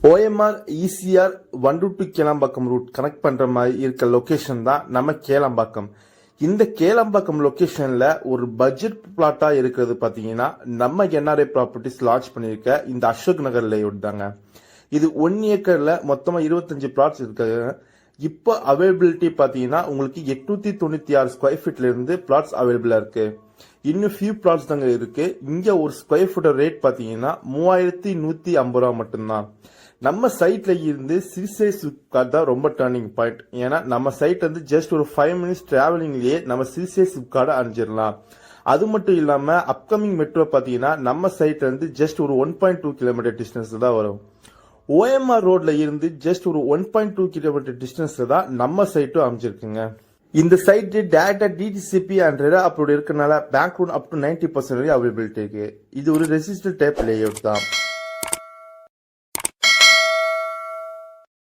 OMR ECR 1 to Kelambakkam route connect பண்ற மாதிரி இருக்க லொகேஷன் தான் நம்ம கேளம்பாக்கம். இந்த கேளம்பாக்கம் லொகேஷன்ல ஒரு பட்ஜெட் பிளாட்டா இருக்கிறது பாத்தீங்கன்னா நம்ம NRI ப்ராப்பர்ட்டிஸ் லான்ச் பண்ணிருக்க இந்த அசோக் நகர் லேஅவுட் தாங்க. இது 1 ஏக்கர்ல மொத்தமா 25 பிளாட்ஸ் இருக்காங்க. இப்போ அவைலபிலிட்டி பாத்தீங்கன்னா உங்களுக்கு 896 ஸ்கொயர் ஃபீட்ல இருந்து பிளாட்ஸ் அவைலபிளா இருக்கு. இன்னும் ஃபியூ பிளாட்ஸ் தாங்க இருக்கு. இங்க ஒரு ஸ்கொயர் ஃபீட் ரேட் பாத்தீங்கன்னா 3150 ரூபா மட்டும்தான். நம்ம சைட்ல இருந்து சிறுசை சிப்காட் தான் ரொம்ப டர்னிங் பாயிண்ட். ஏன்னா நம்ம சைட் வந்து ஜஸ்ட் ஒரு 5 மினிட்ஸ் டிராவலிங்லயே நம்ம சிறுசை சிப்காட அணிஞ்சிடலாம். அது மட்டும் இல்லாம அப்கமிங் மெட்ரோ பாத்தீங்கன்னா நம்ம சைட்ல இருந்து ஜஸ்ட் ஒரு 1.2 கிலோமீட்டர் டிஸ்டன்ஸ் தான் வரும். OMR ரோட்ல இருந்து ஜஸ்ட் ஒரு 1.2 கிலோமீட்டர் டிஸ்டன்ஸ்ல தான் நம்ம சைட்டும் அமைஞ்சிருக்குங்க. இந்த சைட் டேரக்டா DTCP அண்ட் ரெரா அப்ரூவ்ட் இருக்கனால பேங்க் லோன் அப் டு 90% வரை அவைலபிலிட்டி இருக்கு. இது ஒரு ரெசிஸ்டல் டைப் லேஅவுட் தான்.